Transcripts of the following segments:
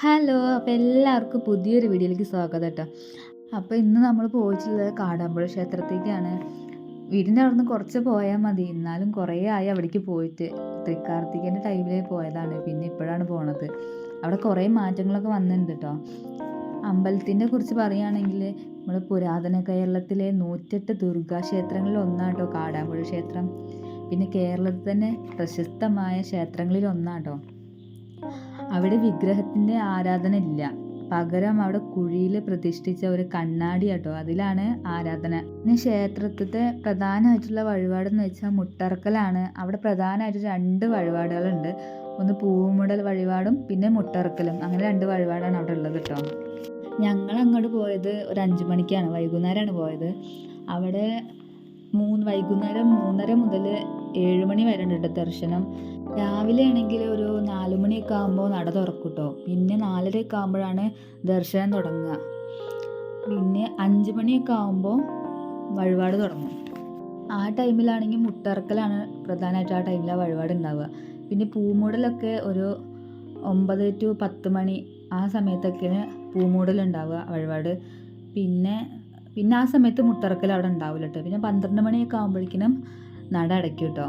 Hello! അപ്പോൾ എല്ലാവർക്കും പുതിയൊരു വീഡിയോയിലേക്ക് സ്വാഗതം കേട്ടോ. അപ്പോൾ ഇന്ന് നമ്മൾ പോയിട്ടുള്ളത് കാടാമ്പുഴ ക്ഷേത്രത്തേക്കാണ്. വീടിൻ്റെ അവിടുന്ന് കുറച്ച് പോയാൽ മതി. എന്നാലും കുറേ ആയി അവിടേക്ക് പോയിട്ട്. തൃക്കാർത്തികേൻ്റെ ടൈമിൽ പോയതാണ്. പിന്നെ ഇപ്പോഴാണ് പോണത്. അവിടെ കുറേ മാറ്റങ്ങളൊക്കെ വന്നിട്ടുണ്ട് കേട്ടോ. അമ്പലത്തിനെ കുറിച്ച് പറയുകയാണെങ്കിൽ നമ്മുടെ പുരാതന കേരളത്തിലെ 108 ദുർഗാ ക്ഷേത്രങ്ങളിൽ ഒന്നാട്ടോ കാടാമ്പുഴ ക്ഷേത്രം. പിന്നെ കേരളത്തിൽ തന്നെ പ്രശസ്തമായ ക്ഷേത്രങ്ങളിൽ ഒന്നാട്ടോ. അവിടെ വിഗ്രഹത്തിൻ്റെ ആരാധന ഇല്ല. പകരം അവിടെ കുഴിയിൽ പ്രതിഷ്ഠിച്ച ഒരു കണ്ണാടി കേട്ടോ, അതിലാണ് ആരാധന. പിന്നെ ക്ഷേത്രത്തിലെ പ്രധാനമായിട്ടുള്ള വഴിപാടെന്ന് വെച്ചാൽ മുട്ടറക്കലാണ്. അവിടെ പ്രധാനമായിട്ട് 2 വഴിപാടുകളുണ്ട്. ഒന്ന് പൂമുടൽ വഴിപാടും പിന്നെ മുട്ടറക്കലും. അങ്ങനെ 2 വഴിപാടാണ് അവിടെ ഉള്ളത് കേട്ടോ. ഞങ്ങൾ അങ്ങോട്ട് പോയത് ഒരു 5 മണിക്കാണ്, വൈകുന്നേരമാണ് പോയത്. അവിടെ വൈകുന്നേരം 3:30 മുതൽ 7 മണി വരെ ഉണ്ട് ദർശനം. രാവിലെ ആണെങ്കിൽ ഒരു 4 മണിയൊക്കെ ആകുമ്പോൾ നട തുറക്കും കേട്ടോ. പിന്നെ 4:30 ആകുമ്പോഴാണ് ദർശനം തുടങ്ങുക. പിന്നെ 5 മണിയൊക്കെ ആകുമ്പോൾ വഴിപാട് തുടങ്ങും. ആ ടൈമിലാണെങ്കിൽ മുട്ടറക്കലാണ് പ്രധാനമായിട്ട് ആ ടൈമിലാണ് വഴിപാട് ഉണ്ടാവുക. പിന്നെ പൂമൂടലൊക്കെ ഒരു 9 to 10 മണി ആ സമയത്തൊക്കെയാണ് പൂമൂടലുണ്ടാവുക വഴിപാട്. പിന്നെ ആ സമയത്ത് മുട്ടറക്കൽ അവിടെ ഉണ്ടാവില്ല കേട്ടോ. പിന്നെ 12 മണിയൊക്കെ ആകുമ്പോഴേക്കിനും നട അടയ്ക്കും കേട്ടോ.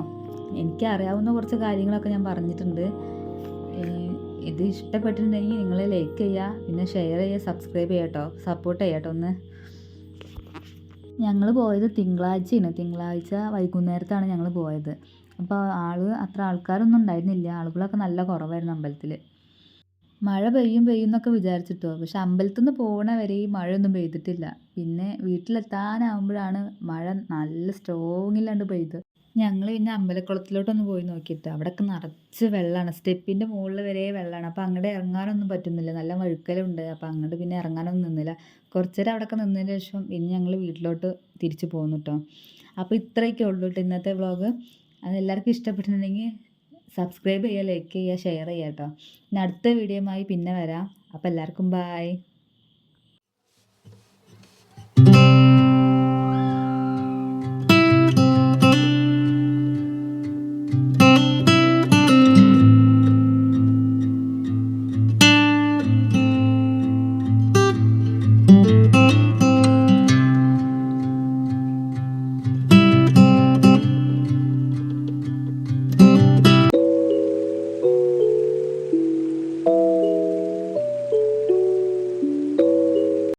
എനിക്കറിയാവുന്ന കുറച്ച് കാര്യങ്ങളൊക്കെ ഞാൻ പറഞ്ഞിട്ടുണ്ട്. ഇത് ഇഷ്ടപ്പെട്ടിട്ടുണ്ടെങ്കിൽ നിങ്ങൾ ലൈക്ക് ചെയ്യുക, പിന്നെ ഷെയർ ചെയ്യുക, സബ്സ്ക്രൈബ് ചെയ്യുക കേട്ടോ. സപ്പോർട്ട് ചെയ്യുക കേട്ടോ ഒന്ന്. ഞങ്ങൾ പോയത് തിങ്കളാഴ്ചയാണ്. തിങ്കളാഴ്ച വൈകുന്നേരത്താണ് ഞങ്ങൾ പോയത്. അപ്പോൾ അത്ര ആൾക്കാരൊന്നും ഉണ്ടായിരുന്നില്ല. ആളുകളൊക്കെ നല്ല കുറവായിരുന്നു അമ്പലത്തിൽ. മഴ പെയ്യും എന്നൊക്കെ വിചാരിച്ചിട്ടോ. പക്ഷെ അമ്പലത്തിൽ നിന്ന് പോകണ വരെ ഈ മഴയൊന്നും പെയ്തിട്ടില്ല. പിന്നെ വീട്ടിലെത്താനാകുമ്പോഴാണ് മഴ നല്ല സ്ട്രോങ്ങില്ലാണ്ട് പെയ്ത്. ഞങ്ങൾ പിന്നെ അമ്പലക്കുളത്തിലോട്ടൊന്ന് പോയി നോക്കിയിട്ട് അവിടെയൊക്കെ നിറച്ച് വെള്ളമാണ്. സ്റ്റെപ്പിൻ്റെ മുകളിൽ വരെ വെള്ളമാണ്. അപ്പോൾ അങ്ങോട്ട് ഇറങ്ങാനൊന്നും പറ്റുന്നില്ല. നല്ല വഴുക്കലുണ്ട്. അപ്പോൾ അങ്ങോട്ട് പിന്നെ ഇറങ്ങാനൊന്നും നിന്നില്ല. കുറച്ച് നേരം അവിടെയൊക്കെ നിന്നതിന് ശേഷം പിന്നെ ഞങ്ങൾ വീട്ടിലോട്ട് തിരിച്ചു പോന്നു കേട്ടോ. അപ്പോൾ ഇത്രയൊക്കെ ഉള്ളൂ കേട്ടോ ഇന്നത്തെ വ്ളോഗ്. അതെല്ലാവർക്കും ഇഷ്ടപ്പെട്ടിട്ടുണ്ടെങ്കിൽ സബ്സ്ക്രൈബ് ചെയ്യുക, ലൈക്ക് ചെയ്യുക, ഷെയർ ചെയ്യുക കേട്ടോ. പിന്നെ അടുത്ത വീഡിയോയുമായി പിന്നെ വരാം. അപ്പോൾ എല്ലാവർക്കും ബായ്.